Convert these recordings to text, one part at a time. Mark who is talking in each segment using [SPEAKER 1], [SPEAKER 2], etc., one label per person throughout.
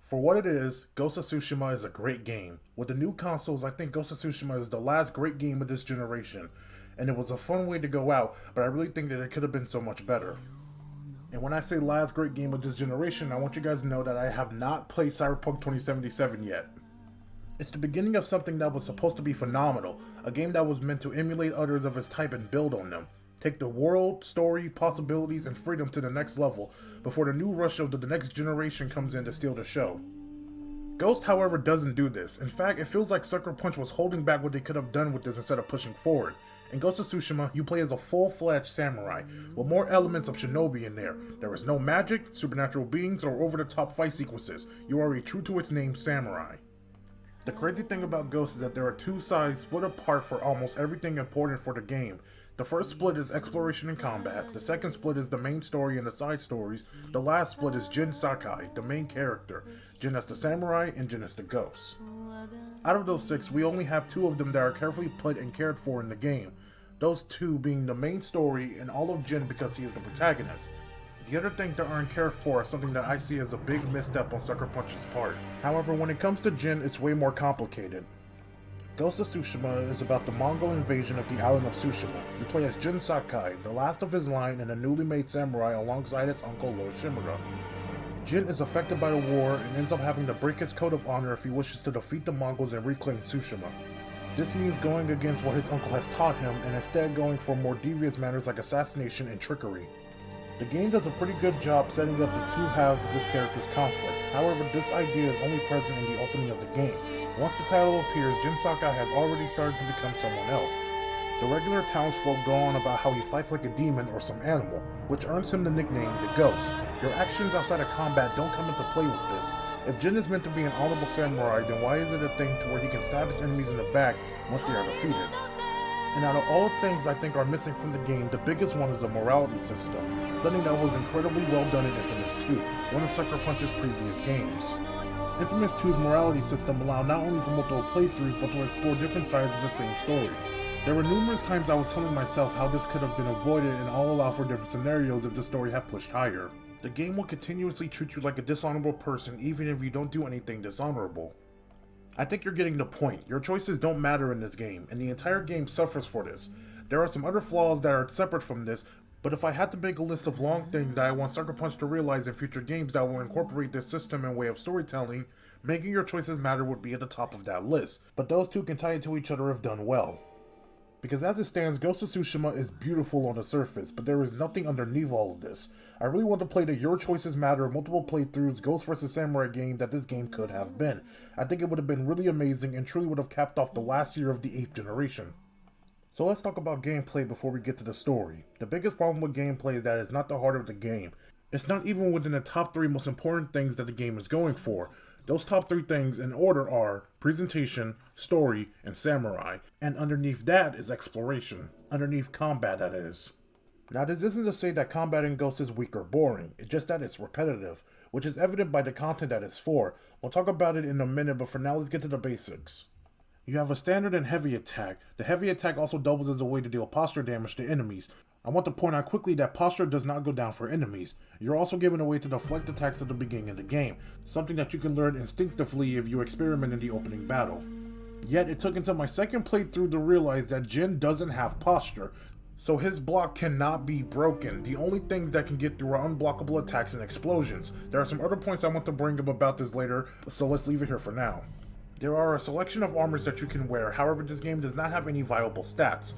[SPEAKER 1] For what it is, Ghost of Tsushima is a great game. With the new consoles, I think Ghost of Tsushima is the last great game of this generation. And it was a fun way to go out, but I really think that it could have been so much better. And when I say last great game of this generation, I want you guys to know that I have not played Cyberpunk 2077 yet. It's the beginning of something that was supposed to be phenomenal, a game that was meant to emulate others of its type and build on them. Take the world, story, possibilities, and freedom to the next level before the new rush of the next generation comes in to steal the show. Ghost, however, doesn't do this. In fact, it feels like Sucker Punch was holding back what they could have done with this instead of pushing forward. In Ghost of Tsushima, you play as a full-fledged samurai, with more elements of shinobi in there. There is no magic, supernatural beings, or over-the-top fight sequences. You are a true to its name samurai. The crazy thing about Ghost is that there are two sides split apart for almost everything important for the game. The first split is exploration and combat, the second split is the main story and the side stories, the last split is Jin Sakai, the main character, Jin as the samurai and Jin as the ghost. Out of those six, we only have two of them that are carefully put and cared for in the game, those two being the main story and all of Jin because he is the protagonist. The other things that aren't cared for are something that I see as a big misstep on Sucker Punch's part. However, when it comes to Jin, it's way more complicated. Ghost of Tsushima is about the Mongol invasion of the island of Tsushima. You play as Jin Sakai, the last of his line and a newly made samurai alongside his uncle Lord Shimura. Jin is affected by the war and ends up having to break his code of honor if he wishes to defeat the Mongols and reclaim Tsushima. This means going against what his uncle has taught him and instead going for more devious manners like assassination and trickery. The game does a pretty good job setting up the two halves of this character's conflict. However, this idea is only present in the opening of the game. Once the title appears, Jin Sakai has already started to become someone else. The regular townsfolk go on about how he fights like a demon or some animal, which earns him the nickname the Ghost. Your actions outside of combat don't come into play with this. If Jin is meant to be an honorable samurai, then why is it a thing to where he can stab his enemies in the back once they are defeated? And out of all things I think are missing from the game, the biggest one is the morality system, something that was incredibly well done in Infamous 2, one of Sucker Punch's previous games. Infamous 2's morality system allowed not only for multiple playthroughs, but to explore different sides of the same story. There were numerous times I was telling myself how this could have been avoided and all allow for different scenarios if the story had pushed higher. The game will continuously treat you like a dishonorable person even if you don't do anything dishonorable. I think you're getting the point. Your choices don't matter in this game, and the entire game suffers for this. There are some other flaws that are separate from this, but if I had to make a list of long things that I want Sucker Punch to realize in future games that will incorporate this system and way of storytelling, making your choices matter would be at the top of that list. But those two can tie into each other if done well. Because as it stands, Ghost of Tsushima is beautiful on the surface, but there is nothing underneath all of this. I really want to play the Your Choices Matter multiple playthroughs Ghost vs Samurai game that this game could have been. I think it would have been really amazing and truly would have capped off the last year of the 8th generation. So let's talk about gameplay before we get to the story. The biggest problem with gameplay is that it's not the heart of the game. It's not even within the top 3 most important things that the game is going for. Those top 3 things in order are presentation, story, and samurai, and underneath that is exploration. Underneath combat, that is. Now this isn't to say that combat in Ghost is weak or boring, it's just that it's repetitive, which is evident by the content that it's for. We'll talk about it in a minute, but for now let's get to the basics. You have a standard and heavy attack. The heavy attack also doubles as a way to deal posture damage to enemies. I want to point out quickly that posture does not go down for enemies. You're also given a way to deflect attacks at the beginning of the game, something that you can learn instinctively if you experiment in the opening battle. Yet it took until my second playthrough to realize that Jin doesn't have posture, so his block cannot be broken. The only things that can get through are unblockable attacks and explosions. There are some other points I want to bring up about this later, so let's leave it here for now. There are a selection of armors that you can wear, however this game does not have any viable stats,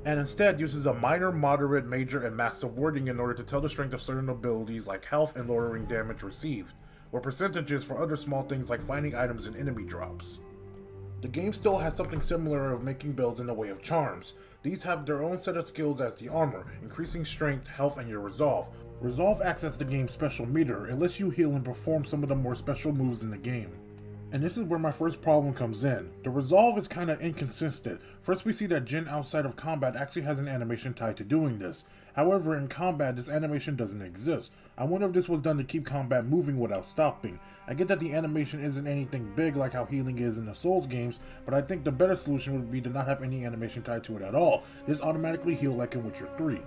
[SPEAKER 1] and instead uses a minor, moderate, major, and massive wording in order to tell the strength of certain abilities like health and lowering damage received, or percentages for other small things like finding items and enemy drops. The game still has something similar of making builds in the way of charms. These have their own set of skills as the armor, increasing strength, health, and your resolve. Resolve acts as the game's special meter, and lets you heal and perform some of the more special moves in the game. And this is where my first problem comes in. The resolve is kinda inconsistent. First we see that Jin outside of combat actually has an animation tied to doing this. However, in combat this animation doesn't exist. I wonder if this was done to keep combat moving without stopping. I get that the animation isn't anything big like how healing is in the Souls games, but I think the better solution would be to not have any animation tied to it at all. Just automatically heal like in Witcher 3.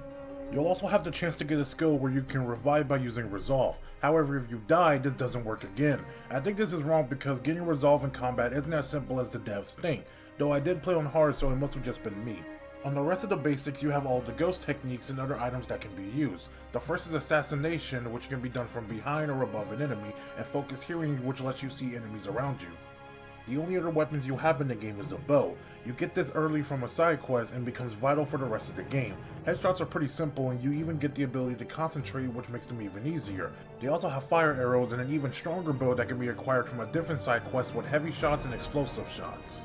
[SPEAKER 1] You'll also have the chance to get a skill where you can revive by using Resolve. However, if you die, this doesn't work again. I think this is wrong because getting Resolve in combat isn't as simple as the devs think, though I did play on hard so it must have just been me. On the rest of the basics, you have all the ghost techniques and other items that can be used. The first is Assassination, which can be done from behind or above an enemy, and Focus Hearing, which lets you see enemies around you. The only other weapons you have in the game is a bow. You get this early from a side quest and becomes vital for the rest of the game. Headshots are pretty simple and you even get the ability to concentrate, which makes them even easier. They also have fire arrows and an even stronger bow that can be acquired from a different side quest with heavy shots and explosive shots.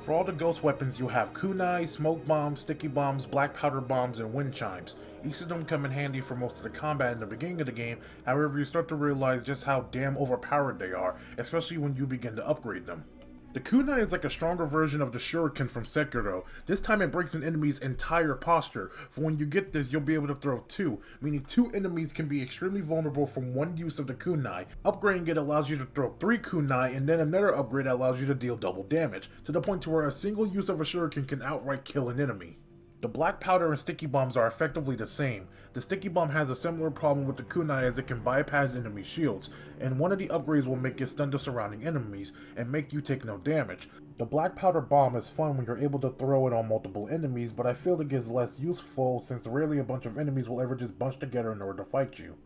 [SPEAKER 1] For all the ghost weapons you have kunai, smoke bombs, sticky bombs, black powder bombs, and wind chimes. Each of them come in handy for most of the combat in the beginning of the game, however you start to realize just how damn overpowered they are, especially when you begin to upgrade them. The kunai is like a stronger version of the shuriken from Sekiro. This time it breaks an enemy's entire posture, for when you get this you'll be able to throw two, meaning two enemies can be extremely vulnerable from one use of the kunai. Upgrading it allows you to throw 3 kunai, and then another upgrade allows you to deal double damage, to the point to where a single use of a shuriken can outright kill an enemy. The black powder and sticky bombs are effectively the same. The sticky bomb has a similar problem with the kunai as it can bypass enemy shields, and one of the upgrades will make it stun the surrounding enemies and make you take no damage. The black powder bomb is fun when you're able to throw it on multiple enemies, but I feel it gets less useful since rarely a bunch of enemies will ever just bunch together in order to fight you.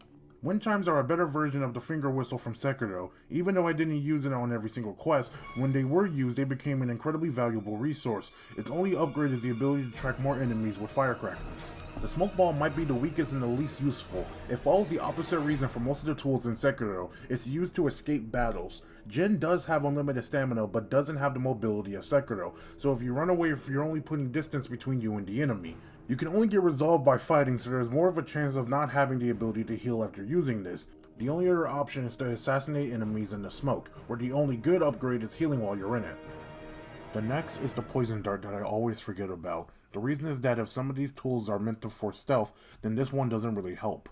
[SPEAKER 1] Wind chimes are a better version of the finger whistle from Sekiro. Even though I didn't use it on every single quest, when they were used they became an incredibly valuable resource. Its only upgrade is the ability to track more enemies with firecrackers. The smoke ball might be the weakest and the least useful. It follows the opposite reason for most of the tools in Sekiro. It's used to escape battles. Jin does have unlimited stamina but doesn't have the mobility of Sekiro, so if you run away you're only putting distance between you and the enemy. You can only get resolved by fighting, so there's more of a chance of not having the ability to heal after using this. The only other option is to assassinate enemies in the smoke, where the only good upgrade is healing while you're in it. The next is the poison dart that I always forget about. The reason is that if some of these tools are meant to force stealth, then this one doesn't really help.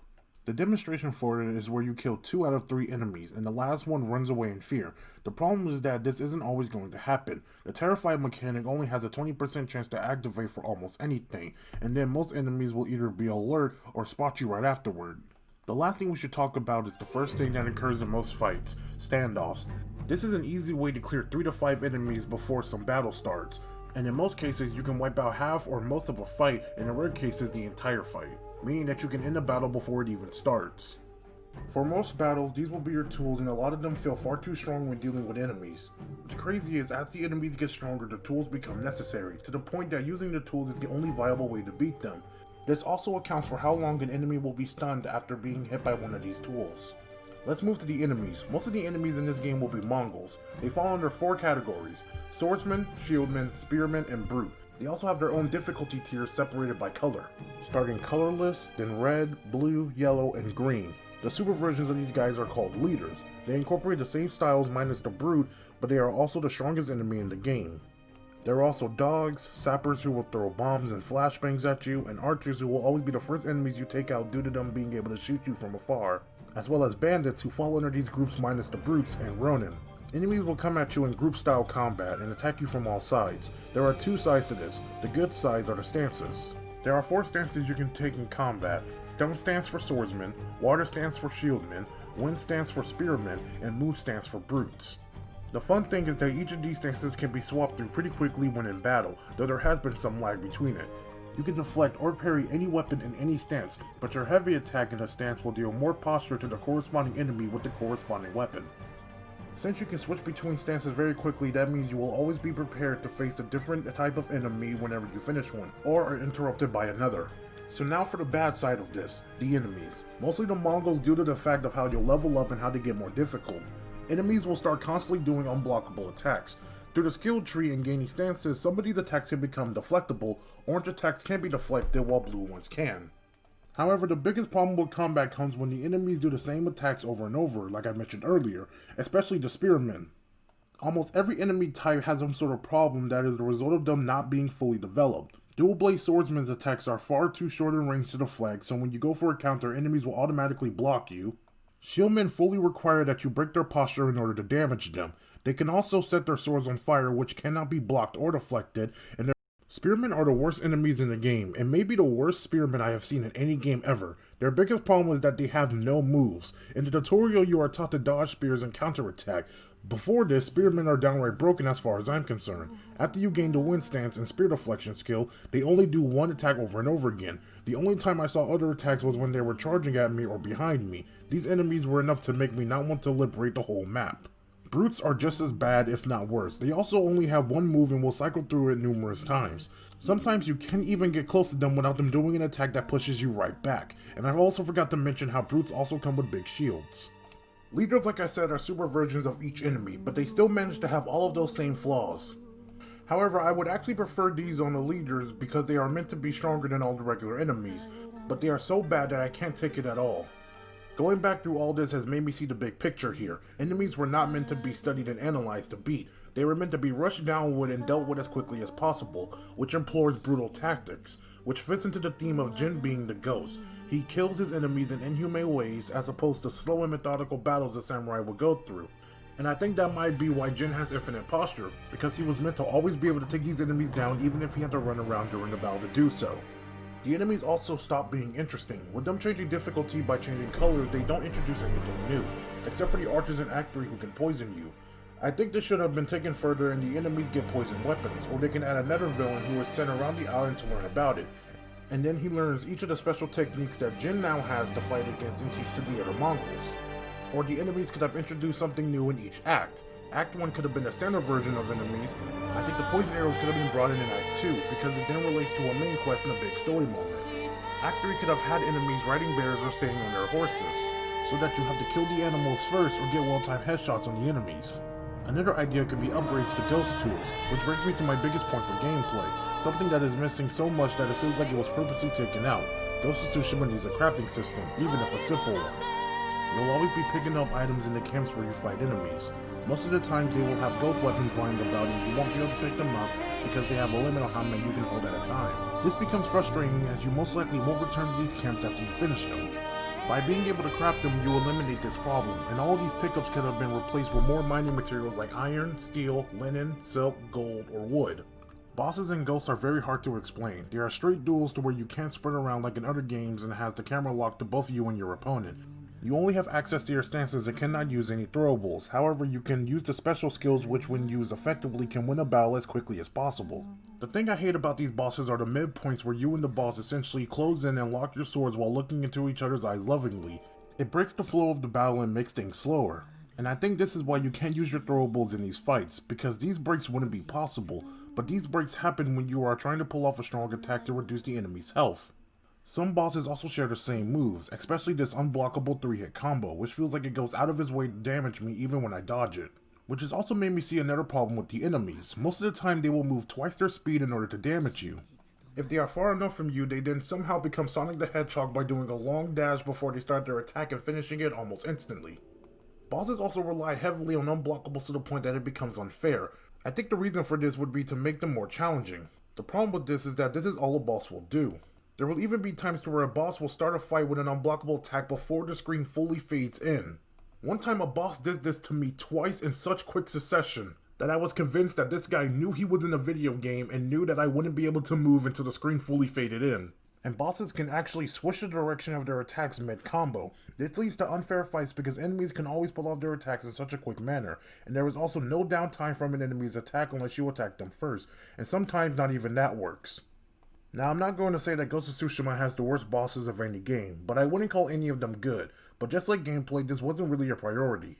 [SPEAKER 1] The demonstration for it is where you kill 2 out of 3 enemies, and the last one runs away in fear. The problem is that this isn't always going to happen. The Terrified mechanic only has a 20% chance to activate for almost anything, and then most enemies will either be alert or spot you right afterward. The last thing we should talk about is the first thing that occurs in most fights, standoffs. This is an easy way to clear 3 to 5 enemies before some battle starts, and in most cases you can wipe out half or most of a fight, and in rare cases the entire fight, meaning that you can end the battle before it even starts. For most battles, these will be your tools, and a lot of them feel far too strong when dealing with enemies. What's crazy is as the enemies get stronger, the tools become necessary, to the point that using the tools is the only viable way to beat them. This also accounts for how long an enemy will be stunned after being hit by one of these tools. Let's move to the enemies. Most of the enemies in this game will be Mongols. They fall under 4 categories: Swordsman, Shieldman, Spearman, and Brute. They also have their own difficulty tiers separated by color, starting colorless, then red, blue, yellow, and green. The super versions of these guys are called leaders. They incorporate the same styles minus the Brute, but they are also the strongest enemy in the game. There are also dogs, sappers who will throw bombs and flashbangs at you, and archers who will always be the first enemies you take out due to them being able to shoot you from afar, as well as bandits who fall under these groups minus the Brutes, and Ronin. Enemies will come at you in group-style combat and attack you from all sides. There are 2 sides to this. The good sides are the stances. There are 4 stances you can take in combat. Stone stance for swordsmen, water stance for shieldmen, wind stance for spearmen, and moon stance for brutes. The fun thing is that each of these stances can be swapped through pretty quickly when in battle, though there has been some lag between it. You can deflect or parry any weapon in any stance, but your heavy attack in a stance will deal more posture to the corresponding enemy with the corresponding weapon. Since you can switch between stances very quickly, that means you will always be prepared to face a different type of enemy whenever you finish one, or are interrupted by another. So now for the bad side of this, the enemies. Mostly the Mongols due to the fact of how you'll level up and how they get more difficult. Enemies will start constantly doing unblockable attacks. Through the skill tree and gaining stances, some of these attacks can become deflectable, orange attacks can be deflected while blue ones can. However, the biggest problem with combat comes when the enemies do the same attacks over and over, like I mentioned earlier, especially the spearmen. Almost every enemy type has some sort of problem that is the result of them not being fully developed. Dual blade swordsman's attacks are far too short in range to deflect, so when you go for a counter, enemies will automatically block you. Shieldmen fully require that you break their posture in order to damage them. They can also set their swords on fire, which cannot be blocked or deflected, and Spearmen are the worst enemies in the game, and maybe the worst spearmen I have seen in any game ever. Their biggest problem is that they have no moves. In the tutorial, you are taught to dodge spears and counterattack. Before this, spearmen are downright broken as far as I'm concerned. After you gain the wind stance and spear deflection skill, they only do one attack over and over again. The only time I saw other attacks was when they were charging at me or behind me. These enemies were enough to make me not want to liberate the whole map. Brutes are just as bad, if not worse. They also only have one move and will cycle through it numerous times. Sometimes you can't even get close to them without them doing an attack that pushes you right back. And I also forgot to mention how brutes also come with big shields. Leaders, like I said, are super versions of each enemy, but they still manage to have all of those same flaws. However, I would actually prefer these on the leaders because they are meant to be stronger than all the regular enemies, but they are so bad that I can't take it at all. Going back through all this has made me see the big picture here. Enemies were not meant to be studied and analyzed to beat. They were meant to be rushed down with and dealt with as quickly as possible, which implores brutal tactics, which fits into the theme of Jin being the ghost. He kills his enemies in inhumane ways as opposed to slow and methodical battles the samurai would go through. And I think that might be why Jin has infinite posture, because he was meant to always be able to take these enemies down even if he had to run around during the battle to do so. The enemies also stop being interesting. With them changing difficulty by changing colors, they don't introduce anything new, except for the archers in Act 3 who can poison you. I think this should have been taken further and the enemies get poison weapons, or they can add another villain who is sent around the island to learn about it. And then he learns each of the special techniques that Jin now has to fight against and teach to the other Mongols. Or the enemies could have introduced something new in each act. Act 1 could have been a standard version of enemies. I think the poison arrows could have been brought in Act 2, because it then relates to a main quest and a big story moment. Act 3 could have had enemies riding bears or staying on their horses, so that you have to kill the animals first or get well-timed headshots on the enemies. Another idea could be upgrades to ghost tools, which brings me to my biggest point for gameplay, something that is missing so much that it feels like it was purposely taken out. Ghost of Tsushima needs a crafting system, even if a simple one. You'll always be picking up items in the camps where you fight enemies. Most of the times they will have ghost weapons lying about and you won't be able to pick them up because they have a limit on how many you can hold at a time. This becomes frustrating as you most likely won't return to these camps after you finish them. By being able to craft them, you eliminate this problem, and all of these pickups could have been replaced with more mining materials like iron, steel, linen, silk, gold, or wood. Bosses in Ghosts are very hard to explain. They are straight duels to where you can't sprint around like in other games and has the camera locked to both you and your opponent. You only have access to your stances and cannot use any throwables. However, you can use the special skills which when used effectively can win a battle as quickly as possible. The thing I hate about these bosses are the mid-points where you and the boss essentially close in and lock your swords while looking into each other's eyes lovingly. It breaks the flow of the battle and makes things slower. And I think this is why you can't use your throwables in these fights, because these breaks wouldn't be possible, but these breaks happen when you are trying to pull off a strong attack to reduce the enemy's health. Some bosses also share the same moves, especially this unblockable 3-hit combo, which feels like it goes out of its way to damage me even when I dodge it. Which has also made me see another problem with the enemies. Most of the time they will move twice their speed in order to damage you. If they are far enough from you, they then somehow become Sonic the Hedgehog by doing a long dash before they start their attack and finishing it almost instantly. Bosses also rely heavily on unblockables to the point that it becomes unfair. I think the reason for this would be to make them more challenging. The problem with this is that this is all a boss will do. There will even be times to where a boss will start a fight with an unblockable attack before the screen fully fades in. One time a boss did this to me twice in such quick succession that I was convinced that this guy knew he was in a video game and knew that I wouldn't be able to move until the screen fully faded in. And bosses can actually switch the direction of their attacks mid-combo. This leads to unfair fights because enemies can always pull off their attacks in such a quick manner, and there is also no downtime from an enemy's attack unless you attack them first, and sometimes not even that works. Now, I'm not going to say that Ghost of Tsushima has the worst bosses of any game, but I wouldn't call any of them good, but just like gameplay, this wasn't really a priority.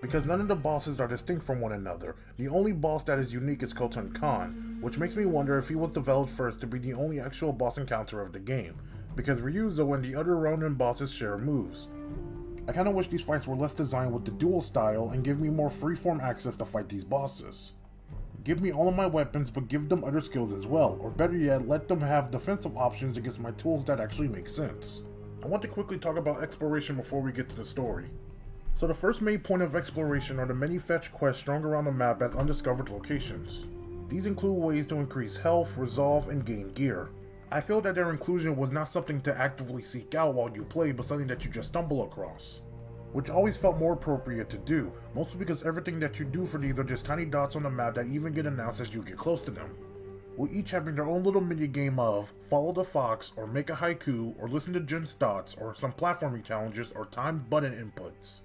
[SPEAKER 1] Because none of the bosses are distinct from one another. The only boss that is unique is Khotun Khan, which makes me wonder if he was developed first to be the only actual boss encounter of the game, because Ryuzo and the other Ronin bosses share moves. I kinda wish these fights were less designed with the duel style and give me more freeform access to fight these bosses. Give me all of my weapons, but give them other skills as well, or better yet, let them have defensive options against my tools that actually make sense. I want to quickly talk about exploration before we get to the story. So the first main point of exploration are the many fetch quests strung around the map as undiscovered locations. These include ways to increase health, resolve, and gain gear. I feel that their inclusion was not something to actively seek out while you play, but something that you just stumble across. Which always felt more appropriate to do, mostly because everything that you do for these are just tiny dots on the map that even get announced as you get close to them. with each having their own little mini game of follow the fox, or make a haiku, or listen to Jin's thoughts, or some platforming challenges, or timed button inputs.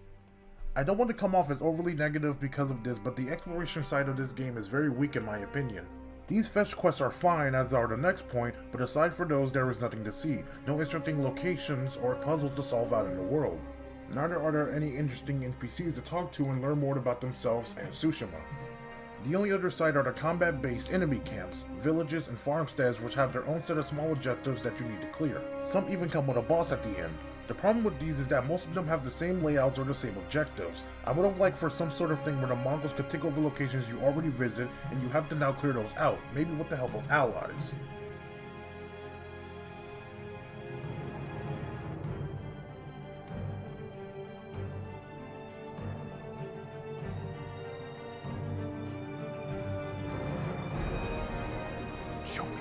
[SPEAKER 1] I don't want to come off as overly negative because of this, but the exploration side of this game is very weak in my opinion. These fetch quests are fine, as are the next point, but aside from those there is nothing to see, no interesting locations or puzzles to solve out in the world. Neither are there any interesting NPCs to talk to and learn more about themselves and Tsushima. The only other side are the combat-based enemy camps, villages, and farmsteads which have their own set of small objectives that you need to clear. Some even come with a boss at the end. The problem with these is that most of them have the same layouts or the same objectives. I would have liked for some sort of thing where the Mongols could take over locations you already visit and you have to now clear those out, maybe with the help of allies.
[SPEAKER 2] Show me.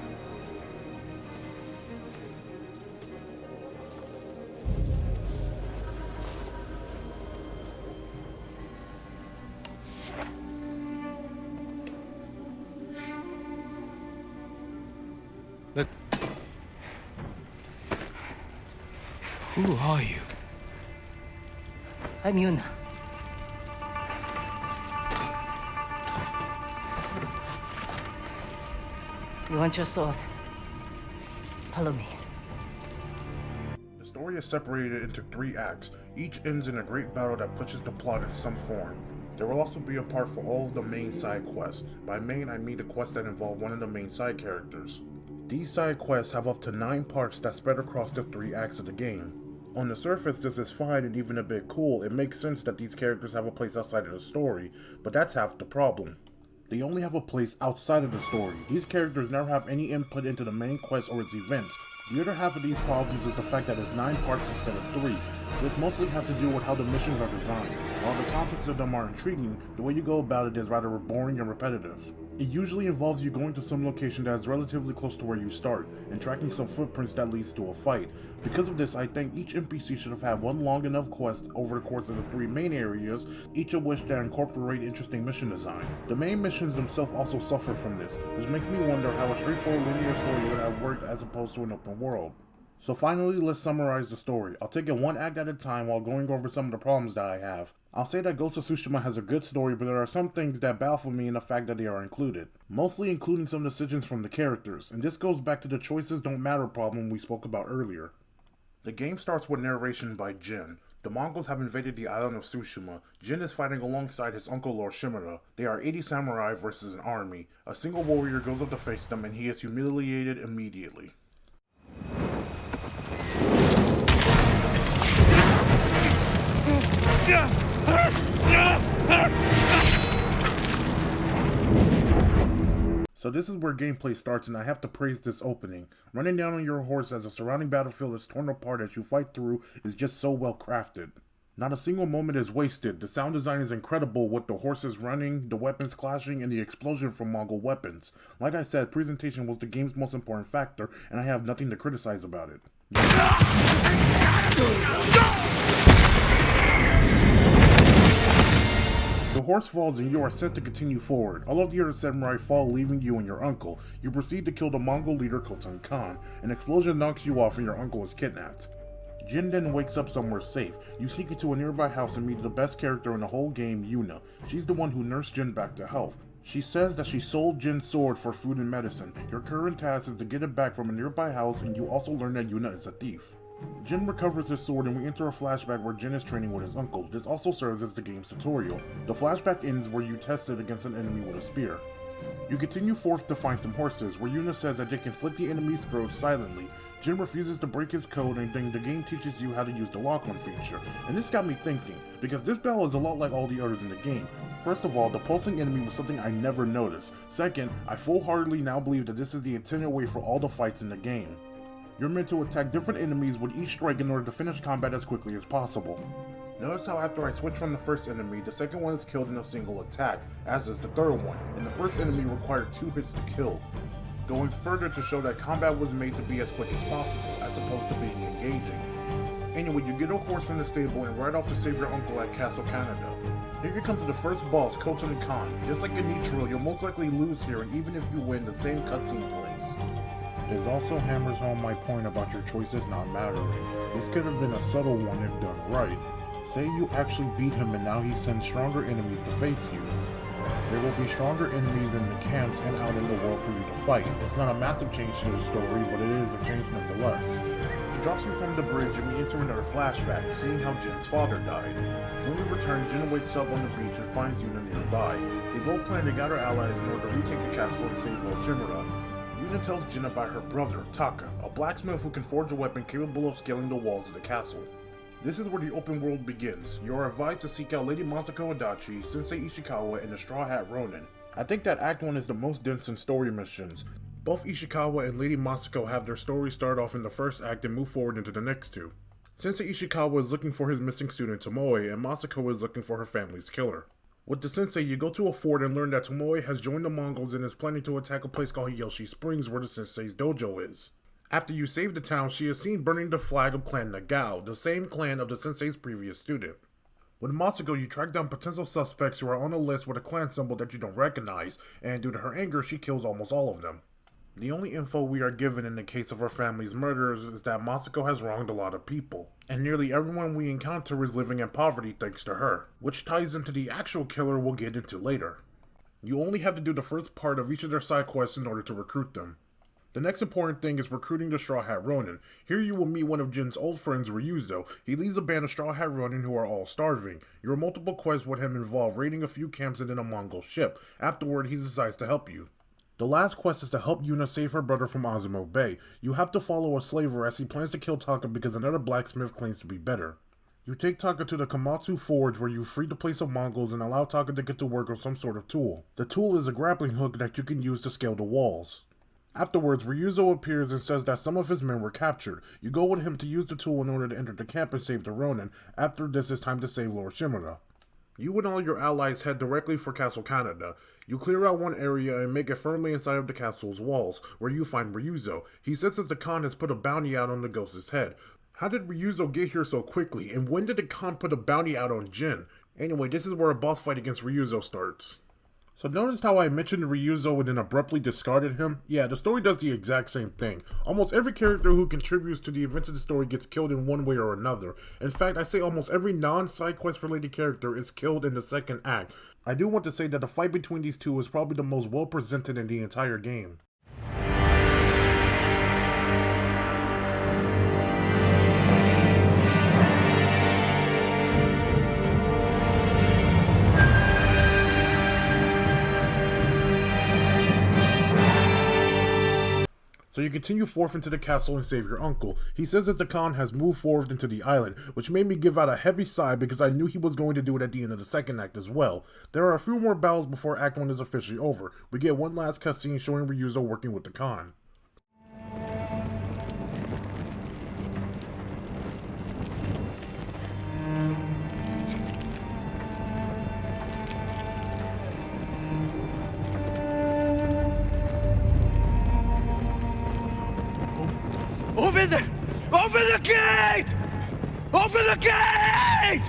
[SPEAKER 2] Who are you?
[SPEAKER 3] I'm Yuna. You want your sword? Follow me.
[SPEAKER 1] The story is separated into 3 acts. Each ends in a great battle that pushes the plot in some form. There will also be a part for all of the main side quests. By main, I mean the quests that involve one of the main side characters. These side quests have up to 9 parts that spread across the 3 acts of the game. On the surface, this is fine and even a bit cool. It makes sense that these characters have a place outside of the story, but that's half the problem. They only have a place outside of the story. These characters never have any input into the main quest or its events. The other half of these problems is the fact that it's 9 parts instead of 3. This mostly has to do with how the missions are designed. While the contents of them are intriguing, the way you go about it is rather boring and repetitive. It usually involves you going to some location that is relatively close to where you start, and tracking some footprints that leads to a fight. Because of this, I think each NPC should have had one long enough quest over the course of the 3 main areas, each of which that incorporate interesting mission design. The main missions themselves also suffer from this, which makes me wonder how a straightforward linear story would have worked as opposed to an open world. So finally, let's summarize the story. I'll take it one act at a time while going over some of the problems that I have. I'll say that Ghost of Tsushima has a good story, but there are some things that baffle me in the fact that they are included. Mostly including some decisions from the characters, and this goes back to the choices don't matter problem we spoke about earlier. The game starts with narration by Jin. The Mongols have invaded the island of Tsushima. Jin is fighting alongside his uncle Lord Shimura. They are 80 samurai versus an army. A single warrior goes up to face them and he is humiliated immediately. So this is where gameplay starts, and I have to praise this opening. Running down on your horse as the surrounding battlefield is torn apart as you fight through is just so well crafted. Not a single moment is wasted. The sound design is incredible with the horses running, the weapons clashing, and the explosion from Mongol weapons. Like I said, presentation was the game's most important factor, and I have nothing to criticize about it. The horse falls and you are set to continue forward. All of the other samurai fall, leaving you and your uncle. You proceed to kill the Mongol leader Khotan Khan. An explosion knocks you off and your uncle is kidnapped. Jin then wakes up somewhere safe. You sneak into a nearby house and meet the best character in the whole game, Yuna. She's the one who nursed Jin back to health. She says that she sold Jin's sword for food and medicine. Your current task is to get it back from a nearby house, and you also learn that Yuna is a thief. Jin recovers his sword and we enter a flashback where Jin is training with his uncle. This also serves as the game's tutorial. The flashback ends where you test it against an enemy with a spear. You continue forth to find some horses, where Yuna says that they can slit the enemy's throat silently. Jin refuses to break his code, and then the game teaches you how to use the lock-on feature. And this got me thinking, because this battle is a lot like all the others in the game. First of all, the pulsing enemy was something I never noticed. Second, I full-heartedly now believe that this is the intended way for all the fights in the game. You're meant to attack different enemies with each strike in order to finish combat as quickly as possible. Notice how after I switch from the first enemy, the second one is killed in a single attack, as is the third one, and the first enemy required 2 hits to kill. Going further to show that combat was made to be as quick as possible, as opposed to being engaging. Anyway, you get a horse from the stable and ride off to save your uncle at Castle Canada. Here you come to the first boss, Koton Khan. Just like in Nichiro, you'll most likely lose here, and even if you win, the same cutscene plays. This also hammers home my point about your choices not mattering. This could have been a subtle one if done right. Say you actually beat him and now he sends stronger enemies to face you. There will be stronger enemies in the camps and out in the world for you to fight. It's not a massive change to the story, but it is a change nonetheless. He drops you from the bridge and we enter another flashback, seeing how Jin's father died. When we return, Jin wakes up on the beach and finds Yuna nearby. They both plan to gather allies in order to retake the castle and save Lord Shimura. Yuna tells Jin about her brother, Taka, a blacksmith who can forge a weapon capable of scaling the walls of the castle. This is where the open world begins. You are advised to seek out Lady Masako Adachi, Sensei Ishikawa, and the Straw Hat Ronin. I think that Act 1 is the most dense in story missions. Both Ishikawa and Lady Masako have their stories start off in the first act and move forward into the next two. Sensei Ishikawa is looking for his missing student Tomoe, and Masako is looking for her family's killer. With the sensei, you go to a fort and learn that Tomoe has joined the Mongols and is planning to attack a place called Hiyoshi Springs where the sensei's dojo is. After you save the town, she is seen burning the flag of Clan Nagao, the same clan of the sensei's previous student. With Masako, you track down potential suspects who are on a list with a clan symbol that you don't recognize, and due to her anger, she kills almost all of them. The only info we are given in the case of her family's murders is that Masako has wronged a lot of people, and nearly everyone we encounter is living in poverty thanks to her, which ties into the actual killer we'll get into later. You only have to do the first part of each of their side quests in order to recruit them. The next important thing is recruiting the Straw Hat Ronin. Here you will meet one of Jin's old friends, Ryuzo. He leads a band of Straw Hat Ronin who are all starving. Your multiple quests with him involve raiding a few camps and then a Mongol ship. Afterward, he decides to help you. The last quest is to help Yuna save her brother from Azamo Bay. You have to follow a slaver as he plans to kill Taka because another blacksmith claims to be better. You take Taka to the Komatsu Forge where you free the place of Mongols and allow Taka to get to work on some sort of tool. The tool is a grappling hook that you can use to scale the walls. Afterwards, Ryuzo appears and says that some of his men were captured. You go with him to use the tool in order to enter the camp and save the Ronin. After this, it's time to save Lord Shimura. You and all your allies head directly for Castle Canada. You clear out one area and make it firmly inside of the castle's walls, where you find Ryuzo. He says that the Khan has put a bounty out on the ghost's head. How did Ryuzo get here so quickly, and when did the Khan put a bounty out on Jin? Anyway, this is where a boss fight against Ryuzo starts. So notice how I mentioned Ryuzo and then abruptly discarded him? Yeah, the story does the exact same thing. Almost every character who contributes to the events of the story gets killed in one way or another. In fact, I say almost every non-side quest related character is killed in the second act. I do want to say that the fight between these two is probably the most well presented in the entire game. So you continue forth into the castle and save your uncle. He says that the Khan has moved forward into the island, which made me give out a heavy sigh because I knew he was going to do it at the end of the second act as well. There are a few more battles before Act 1 is officially over. We get one last cutscene showing Ryuzo working with the Khan.
[SPEAKER 2] Open the gate! Open the gate!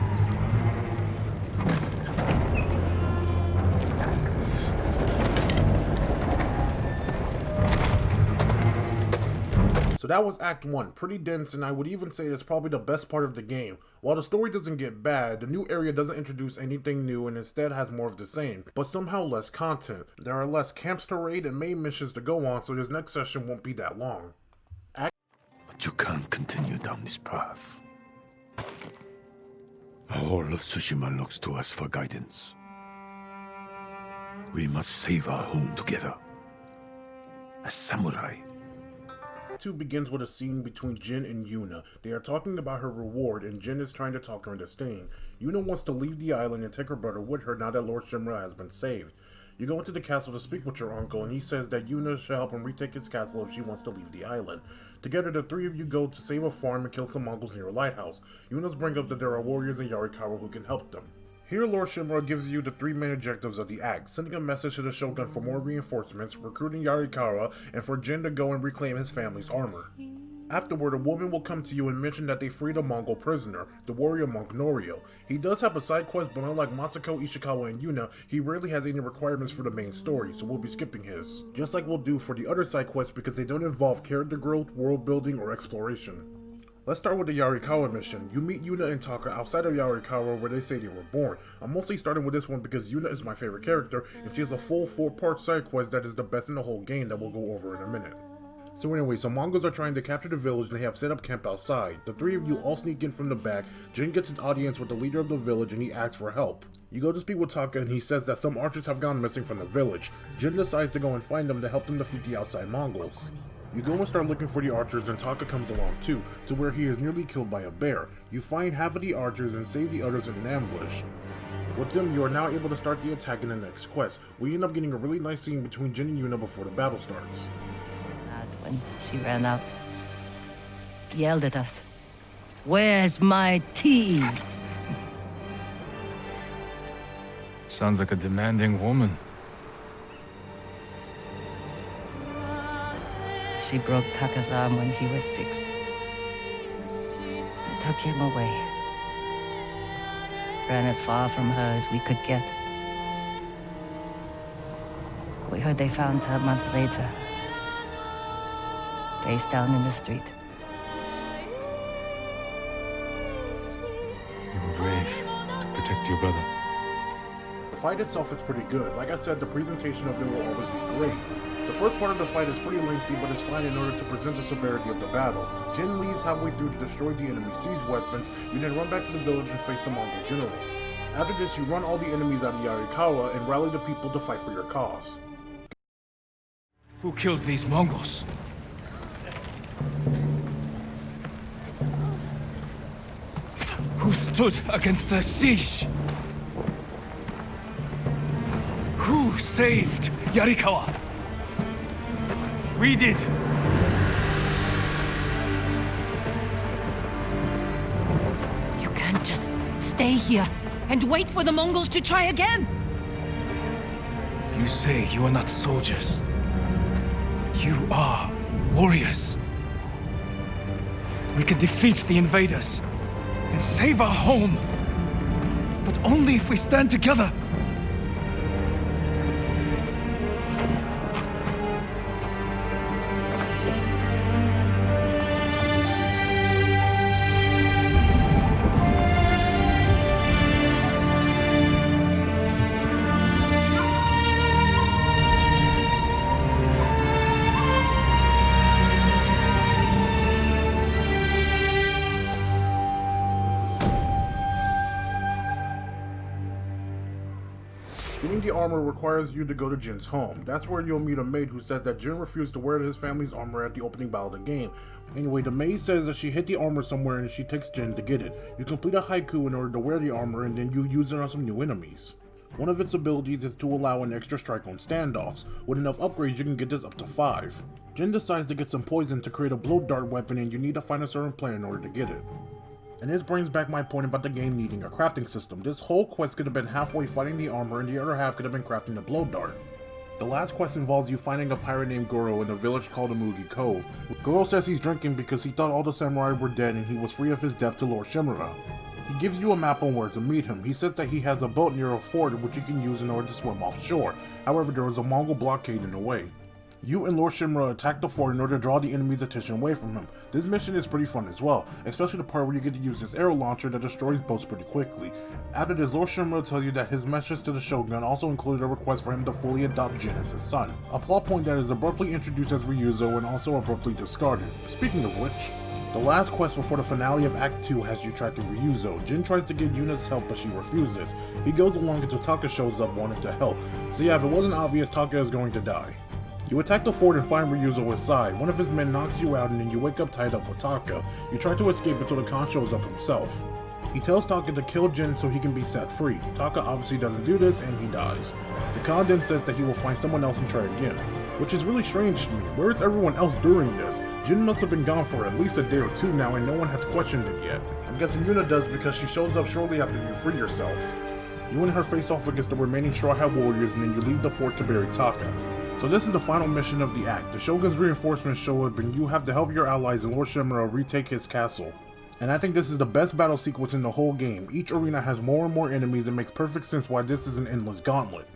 [SPEAKER 1] So that was Act 1, pretty dense, and I would even say it's probably the best part of the game. While the story doesn't get bad, the new area doesn't introduce anything new and instead has more of the same, but somehow less content. There are less camps to raid and main missions to go on, so this next session won't be that long.
[SPEAKER 2] But you can't continue down this path. All of Tsushima looks to us for guidance. We must save our home together. As samurai.
[SPEAKER 1] 2 begins with a scene between Jin and Yuna. They are talking about her reward, and Jin is trying to talk her into staying. Yuna wants to leave the island and take her brother with her now that Lord Shimura has been saved. You go into the castle to speak with your uncle, and he says that Yuna should help him retake his castle if she wants to leave the island. Together, the 3 of you go to save a farm and kill some Mongols near a lighthouse. Yuna's bring up that there are warriors in Yarikawa who can help them. Here, Lord Shimura gives you the 3 main objectives of the act, sending a message to the Shogun for more reinforcements, recruiting Yarikawa, and for Jin to go and reclaim his family's armor. Afterward, a woman will come to you and mention that they freed a Mongol prisoner, the warrior monk Norio. He does have a side quest, but unlike Matsuko, Ishikawa, and Yuna, he rarely has any requirements for the main story, so we'll be skipping his. Just like we'll do for the other side quests because they don't involve character growth, world building, or exploration. Let's start with the Yarikawa mission. You meet Yuna and Taka outside of Yarikawa where they say they were born. I'm mostly starting with this one because Yuna is my favorite character, and she has a full 4-part side quest that is the best in the whole game that we'll go over in a minute. So anyway, some Mongols are trying to capture the village and they have set up camp outside. The three of you all sneak in from the back. Jin gets an audience with the leader of the village and he asks for help. You go to speak with Taka and he says that some archers have gone missing from the village. Jin decides to go and find them to help them defeat the outside Mongols. You go and start looking for the archers and Taka comes along too, to where he is nearly killed by a bear. You find half of the archers and save the others in an ambush. With them, you are now able to start the attack in the next quest. We end up getting a really nice scene between Jin and Yuna before the battle starts.
[SPEAKER 3] When she ran out, yelled at us, "Where's my tea?"
[SPEAKER 4] Sounds like a demanding woman.
[SPEAKER 3] She broke Taka's arm when he was 6. And took him away. Ran as far from her as we could get. We heard they found her a month later. Face down in the street.
[SPEAKER 4] You were brave to protect your brother.
[SPEAKER 1] The fight itself is pretty good. Like I said, the presentation of it will always be great. The first part of the fight is pretty lengthy, but it's fine in order to present the severity of the battle. Jin leaves halfway through to destroy the enemy siege weapons. You then run back to the village and face the Mongol general. After this, you run all the enemies out of Yarikawa and rally the people to fight for your cause.
[SPEAKER 4] Who killed these Mongols? Who stood against the siege? Who saved Yarikawa? We did.
[SPEAKER 3] You can't just stay here and wait for the Mongols to try again.
[SPEAKER 4] You say you are not soldiers. You are warriors. We can defeat the invaders and save our home, but only if we stand together.
[SPEAKER 1] Getting the armor requires you to go to Jin's home. That's where you'll meet a maid who says that Jin refused to wear his family's armor at the opening battle of the game. Anyway, the maid says that she hid the armor somewhere and she takes Jin to get it. You complete a haiku in order to wear the armor and then you use it on some new enemies. One of its abilities is to allow an extra strike on standoffs. With enough upgrades, you can get this up to 5. Jin decides to get some poison to create a blow dart weapon and you need to find a certain plant in order to get it. And this brings back my point about the game needing a crafting system. This whole quest could have been halfway fighting the armor and the other half could have been crafting the blow dart. The last quest involves you finding a pirate named Goro in a village called Amugi Cove. Goro says he's drinking because he thought all the samurai were dead and he was free of his debt to Lord Shimura. He gives you a map on where to meet him. He says that he has a boat near a fort which you can use in order to swim offshore. However, there is a Mongol blockade in the way. You and Lord Shimura attack the fort in order to draw the enemy's attention away from him. This mission is pretty fun as well, especially the part where you get to use this arrow launcher that destroys boats pretty quickly. After this, Lord Shimura tells you that his message to the Shogun also included a request for him to fully adopt Jin as his son. A plot point that is abruptly introduced as Ryuzo and also abruptly discarded. Speaking of which, the last quest before the finale of Act 2 has you tracking Ryuzo. Jin tries to get Yuna's help but she refuses. He goes along until Taka shows up wanting to help. So yeah, if it wasn't obvious, Taka is going to die. You attack the fort and find Ryuzo inside. One of his men knocks you out and then you wake up tied up with Taka. You try to escape until the Khan shows up himself. He tells Taka to kill Jin so he can be set free. Taka obviously doesn't do this and he dies. The Khan then says that he will find someone else and try again, which is really strange to me. Where is everyone else during this? Jin must have been gone for at least a day or two now and no one has questioned it yet. I'm guessing Yuna does because she shows up shortly after you free yourself. You and her face off against the remaining Straw Hat warriors and then you leave the fort to bury Taka. So this is the final mission of the act. The Shogun's reinforcements show up and you have to help your allies and Lord Shimura retake his castle. And I think this is the best battle sequence in the whole game. Each arena has more and more enemies and makes perfect sense why this is an endless gauntlet.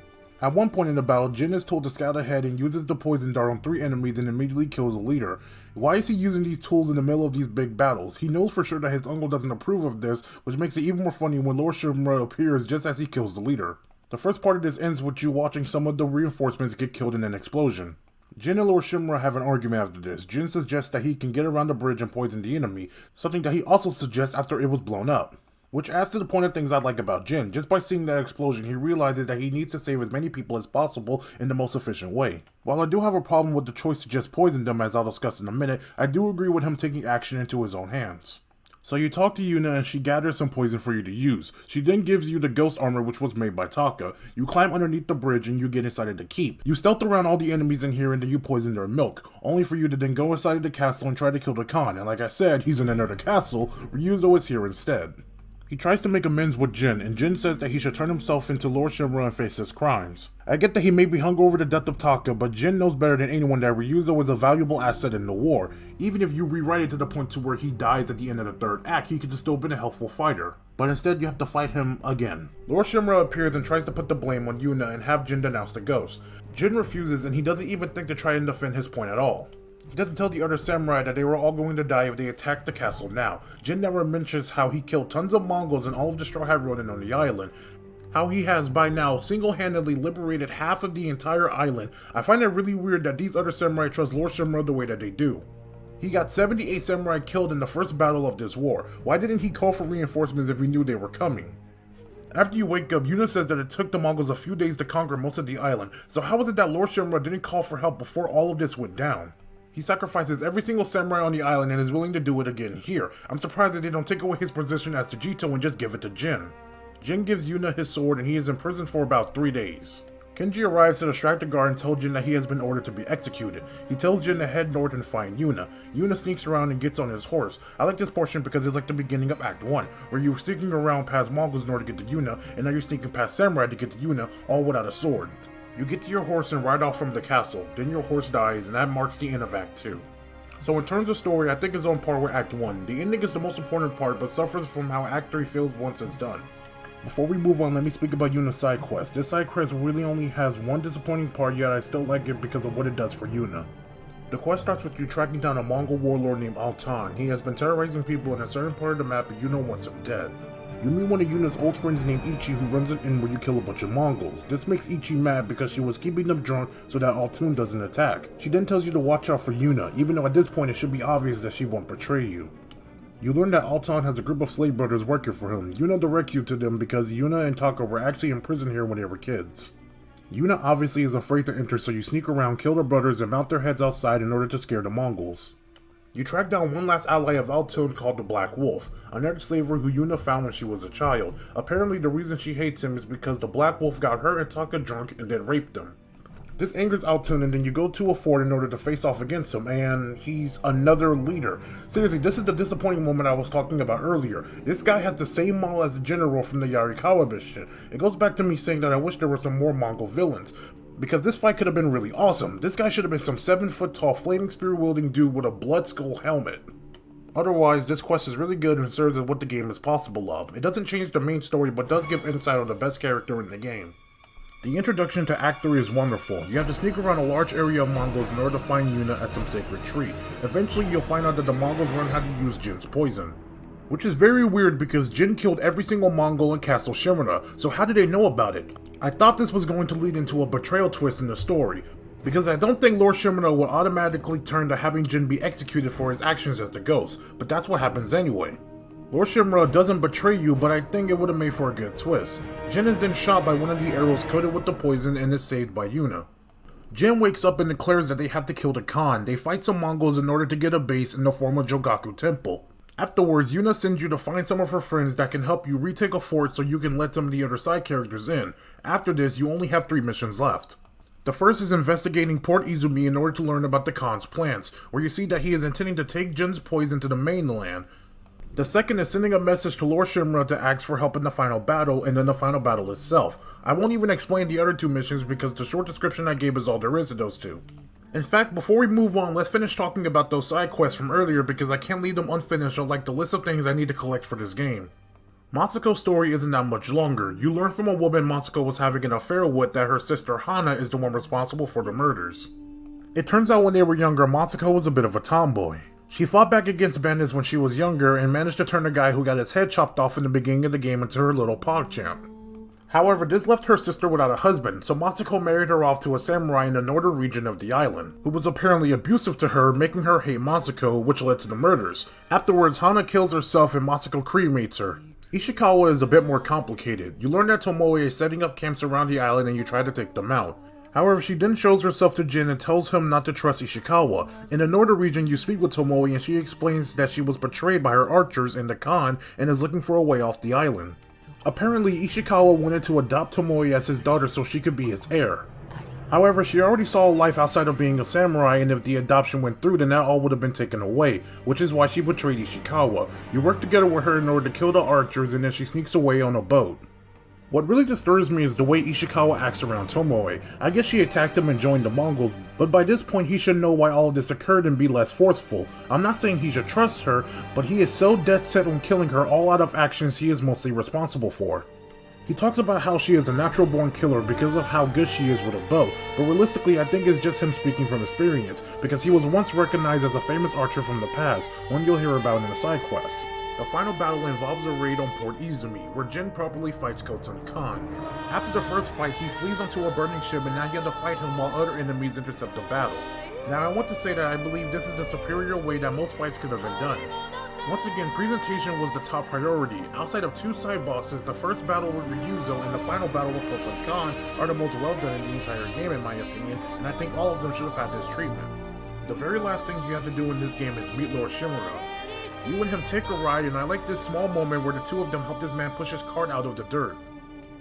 [SPEAKER 1] At one point in the battle, Jin is told to scout ahead and uses the poison dart on 3 enemies and immediately kills the leader. Why is he using these tools in the middle of these big battles? He knows for sure that his uncle doesn't approve of this, which makes it even more funny when Lord Shimura appears just as he kills the leader. The first part of this ends with you watching some of the reinforcements get killed in an explosion. Jin and Lord Shimura have an argument after this. Jin suggests that he can get around the bridge and poison the enemy, something that he also suggests after it was blown up. Which adds to the point of things I like about Jin. Just by seeing that explosion, he realizes that he needs to save as many people as possible in the most efficient way. While I do have a problem with the choice to just poison them, as I'll discuss in a minute, I do agree with him taking action into his own hands. So you talk to Yuna and she gathers some poison for you to use. She then gives you the ghost armor which was made by Taka. You climb underneath the bridge and you get inside of the keep. You stealth around all the enemies in here and then you poison their milk, only for you to then go inside of the castle and try to kill the Khan. And like I said, he's in another castle. Ryuzo is here instead. He tries to make amends with Jin, and Jin says that he should turn himself into Lord Shimura and face his crimes. I get that he may be hung over the death of Taka, but Jin knows better than anyone that Ryuzo is a valuable asset in the war. Even if you rewrite it to the point to where he dies at the end of the 3rd act, he could have still been a helpful fighter. But instead you have to fight him again. Lord Shimura appears and tries to put the blame on Yuna and have Jin denounce the ghost. Jin refuses and he doesn't even think to try and defend his point at all. He doesn't tell the other samurai that they were all going to die if they attacked the castle now. Jin never mentions how he killed tons of Mongols and all of the Straw Hat Ronin on the island. How he has by now single-handedly liberated half of the entire island. I find it really weird that these other samurai trust Lord Shimura the way that they do. He got 78 samurai killed in the first battle of this war. Why didn't he call for reinforcements if he knew they were coming? After you wake up, Yuna says that it took the Mongols a few days to conquer most of the island. So how is it that Lord Shimura didn't call for help before all of this went down? He sacrifices every single samurai on the island and is willing to do it again here. I'm surprised that they don't take away his position as Tajito and just give it to Jin. Jin gives Yuna his sword and he is in prison for about 3 days. Kenji arrives to distract the guard and tells Jin that he has been ordered to be executed. He tells Jin to head north and find Yuna. Yuna sneaks around and gets on his horse. I like this portion because it's like the beginning of Act 1, where you were sneaking around past Mongols in order to get to Yuna, and now you're sneaking past samurai to get to Yuna, all without a sword. You get to your horse and ride off from the castle, then your horse dies and that marks the end of Act 2. So in terms of story, I think it's on par with Act 1. The ending is the most important part, but suffers from how Act 3 feels once it's done. Before we move on, let me speak about Yuna's side quest. This side quest really only has one disappointing part, yet I still like it because of what it does for Yuna. The quest starts with you tracking down a Mongol warlord named Altan. He has been terrorizing people in a certain part of the map and Yuna wants him dead. You meet one of Yuna's old friends named Ichi who runs an inn where you kill a bunch of Mongols. This makes Ichi mad because she was keeping them drunk so that Altoon doesn't attack. She then tells you to watch out for Yuna, even though at this point it should be obvious that she won't betray you. You learn that Altan has a group of slave brothers working for him. Yuna directs you to them because Yuna and Taka were actually in prison here when they were kids. Yuna obviously is afraid to enter, so you sneak around, kill their brothers, and mount their heads outside in order to scare the Mongols. You track down one last ally of Altoon called the Black Wolf, another slaver who Yuna found when she was a child. Apparently the reason she hates him is because the Black Wolf got her and Taka drunk and then raped them. This angers Altoon and then you go to a fort in order to face off against him, and he's another leader. Seriously, this is the disappointing moment I was talking about earlier. This guy has the same model as the general from the Yarikawa mission. It goes back to me saying that I wish there were some more Mongol villains, because this fight could have been really awesome. This guy should have been some 7-foot tall flaming spear wielding dude with a blood skull helmet. Otherwise, this quest is really good and serves as what the game is possible of. It doesn't change the main story, but does give insight on the best character in the game. The introduction to Act 3 is wonderful. You have to sneak around a large area of Mongols in order to find Yuna at some sacred tree. Eventually, you'll find out that the Mongols learn how to use Jin's poison. Which is very weird because Jin killed every single Mongol in Castle Shimura, so how did they know about it? I thought this was going to lead into a betrayal twist in the story, because I don't think Lord Shimura would automatically turn to having Jin be executed for his actions as the ghost, but that's what happens anyway. Lord Shimura doesn't betray you, but I think it would have made for a good twist. Jin is then shot by one of the arrows coated with the poison and is saved by Yuna. Jin wakes up and declares that they have to kill the Khan. They fight some Mongols in order to get a base in the former Jogaku temple. Afterwards, Yuna sends you to find some of her friends that can help you retake a fort so you can let some of the other side characters in. After this, you only have 3 missions left. The first is investigating Port Izumi in order to learn about the Khan's plans, where you see that he is intending to take Jin's poison to the mainland. The second is sending a message to Lord Shimura to ask for help in the final battle, and then the final battle itself. I won't even explain the other two missions because the short description I gave is all there is to those two. In fact, before we move on, let's finish talking about those side quests from earlier because I can't leave them unfinished or like the list of things I need to collect for this game. Matsuko's story isn't that much longer. You learn from a woman Matsuko was having an affair with that her sister Hana is the one responsible for the murders. It turns out when they were younger, Matsuko was a bit of a tomboy. She fought back against bandits when she was younger and managed to turn a guy who got his head chopped off in the beginning of the game into her little PogChamp. However, this left her sister without a husband, so Matsuko married her off to a samurai in the northern region of the island, who was apparently abusive to her, making her hate Matsuko, which led to the murders. Afterwards, Hana kills herself and Matsuko cremates her. Ishikawa is a bit more complicated. You learn that Tomoe is setting up camps around the island and you try to take them out. However, she then shows herself to Jin and tells him not to trust Ishikawa. In the northern region, you speak with Tomoe and she explains that she was betrayed by her archers in the Khan and is looking for a way off the island. Apparently, Ishikawa wanted to adopt Tomoe as his daughter so she could be his heir. However, she already saw a life outside of being a samurai, and if the adoption went through, then that all would have been taken away, which is why she betrayed Ishikawa. You work together with her in order to kill the archers, and then she sneaks away on a boat. What really disturbs me is the way Ishikawa acts around Tomoe. I guess she attacked him and joined the Mongols, but by this point he should know why all of this occurred and be less forceful. I'm not saying he should trust her, but he is so dead set on killing her all out of actions he is mostly responsible for. He talks about how she is a natural born killer because of how good she is with a bow, but realistically I think it's just him speaking from experience, because he was once recognized as a famous archer from the past, one you'll hear about in the side quest. The final battle involves a raid on Port Izumi, where Jin properly fights Khotun Khan. After the first fight, he flees onto a burning ship and now you have to fight him while other enemies intercept the battle. Now I want to say that I believe this is the superior way that most fights could have been done. Once again, presentation was the top priority. Outside of two side bosses, the first battle with Ryuzo and the final battle with Khotun Khan are the most well done in the entire game in my opinion, and I think all of them should have had this treatment. The very last thing you have to do in this game is meet Lord Shimura. You and him take a ride, and I like this small moment where the two of them help this man push his cart out of the dirt.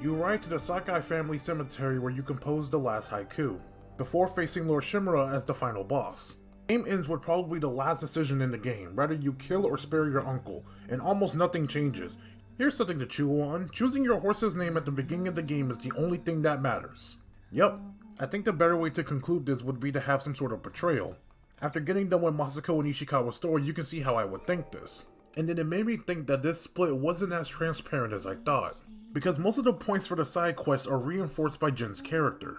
[SPEAKER 1] You ride to the Sakai family cemetery where you compose the last haiku, before facing Lord Shimura as the final boss. The game ends with probably the last decision in the game, whether you kill or spare your uncle, and almost nothing changes. Here's something to chew on: choosing your horse's name at the beginning of the game is the only thing that matters. Yup, I think the better way to conclude this would be to have some sort of betrayal. After getting done with Matsuko and Ishikawa's story, you can see how I would think this. And then it made me think that this split wasn't as transparent as I thought, because most of the points for the side quests are reinforced by Jin's character.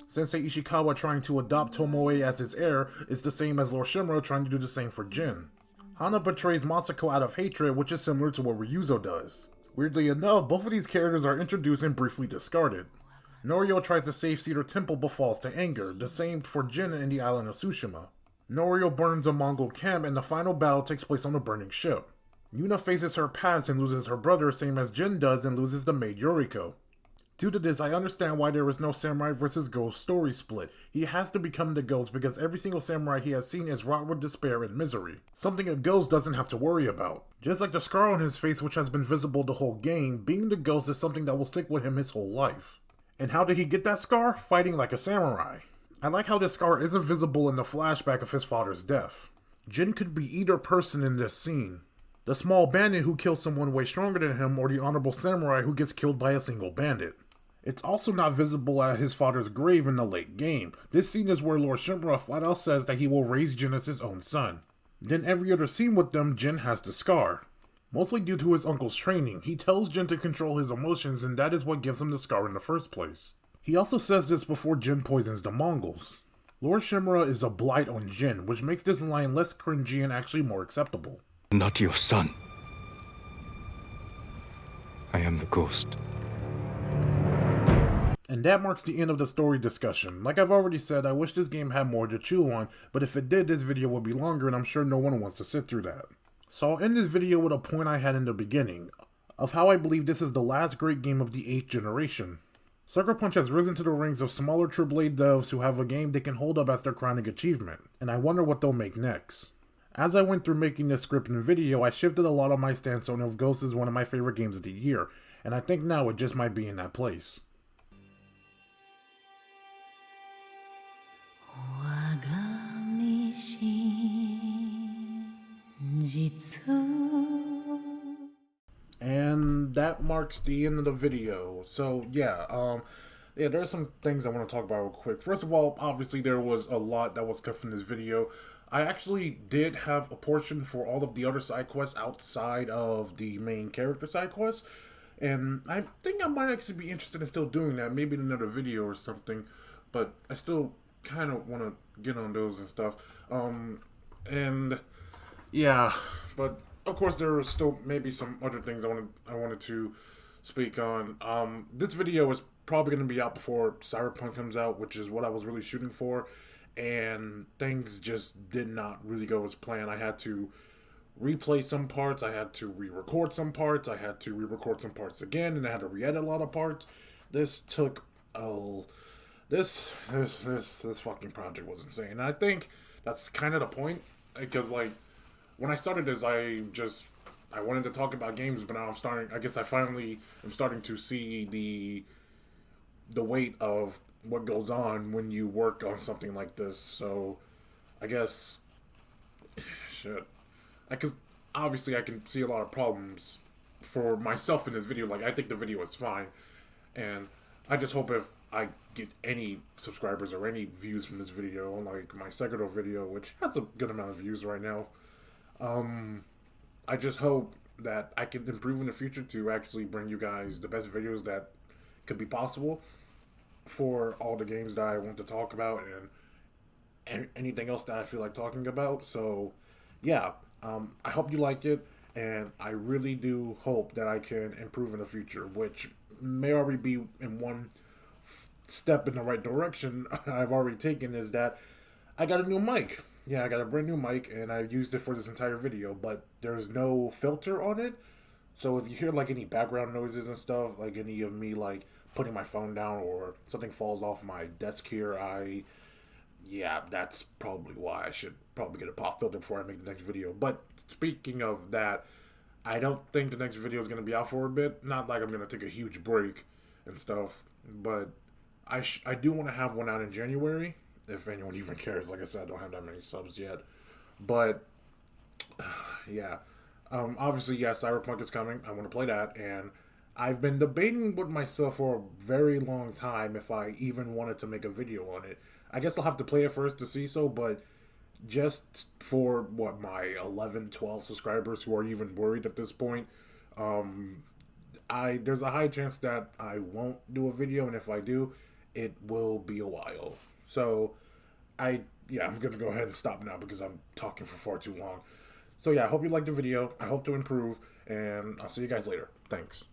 [SPEAKER 1] Sensei Ishikawa trying to adopt Tomoe as his heir is the same as Lord Shimura trying to do the same for Jin. Hana betrays Matsuko out of hatred, which is similar to what Ryuzo does. Weirdly enough, both of these characters are introduced and briefly discarded. Norio tries to save Cedar Temple but falls to anger, the same for Jin in the island of Tsushima. Norio burns a Mongol camp and the final battle takes place on a burning ship. Yuna faces her past and loses her brother, same as Jin does, and loses the maid Yoriko. Due to this, I understand why there is no samurai vs ghost story split. He has to become the ghost because every single samurai he has seen is wrought with despair and misery. Something a ghost doesn't have to worry about. Just like the scar on his face which has been visible the whole game, being the ghost is something that will stick with him his whole life. And how did he get that scar? Fighting like a samurai. I like how this scar isn't visible in the flashback of his father's death. Jin could be either person in this scene. The small bandit who kills someone way stronger than him, or the honorable samurai who gets killed by a single bandit. It's also not visible at his father's grave in the late game. This scene is where Lord Shimura flat out says that he will raise Jin as his own son. Then every other scene with them, Jin has the scar. Mostly due to his uncle's training. He tells Jin to control his emotions and that is what gives him the scar in the first place. He also says this before Jin poisons the Mongols. Lord Shimura is a blight on Jin, which makes this line less cringy and actually more acceptable.
[SPEAKER 4] Not your son. I am the ghost.
[SPEAKER 1] And that marks the end of the story discussion. Like I've already said, I wish this game had more to chew on, but if it did, this video would be longer and I'm sure no one wants to sit through that. So I'll end this video with a point I had in the beginning, of how I believe this is the last great game of the 8th generation. Sucker Punch has risen to the ranks of smaller AAA devs who have a game they can hold up as their crowning achievement, and I wonder what they'll make next. As I went through making this script and video, I shifted a lot of my stance on if Ghost is one of my favorite games of the year, and I think now it just might be in that place.
[SPEAKER 3] 我が道実
[SPEAKER 1] marks the end of the video. So yeah, there's some things I want to talk about real quick. First of all, obviously there was a lot that was cut from this video. I actually did have a portion for all of the other side quests outside of the main character side quests, and I think I might actually be interested in still doing that, maybe in another video or something. But I still kind of want to get on those and stuff. And yeah, but of course there are still maybe some other things I wanted to speak on. This video is probably going to be out before Cyberpunk comes out, which is what I was really shooting for, and things just did not really go as planned. I had to replay some parts, I had to re-record some parts, I had to re-record some parts again, and I had to re-edit a lot of parts. This took this fucking project was insane. And I think that's kind of the point, because like when I started this, I wanted to talk about games, but now I finally am starting to see the weight of what goes on when you work on something like this. So I guess shit. Because obviously I can see a lot of problems for myself in this video. Like, I think the video is fine, and I just hope if I get any subscribers or any views from this video, like my Sekiro video, which has a good amount of views right now, I just hope that I can improve in the future to actually bring you guys the best videos that could be possible for all the games that I want to talk about and anything else that I feel like talking about. So yeah, I hope you liked it, and I really do hope that I can improve in the future, which may already be in one step in the right direction I've already taken, is that I got a new mic. Yeah, I got a brand new mic, and I used it for this entire video, but there's no filter on it. So if you hear like any background noises and stuff, like any of me like putting my phone down or something falls off my desk here, yeah, that's probably why. I should probably get a pop filter before I make the next video. But speaking of that, I don't think the next video is going to be out for a bit. Not like I'm going to take a huge break and stuff, but I do want to have one out in January, if anyone even cares. Like I said, I don't have that many subs yet. But yeah, obviously, yeah, Cyberpunk is coming. I want to play that, and I've been debating with myself for a very long time if I even wanted to make a video on it. I guess I'll have to play it first to see so, but just for, what, my 11, 12 subscribers who are even worried at this point, there's a high chance that I won't do a video, and if I do, it will be a while. So, I'm going to go ahead and stop now because I'm talking for far too long. So yeah, I hope you liked the video. I hope to improve, and I'll see you guys later. Thanks.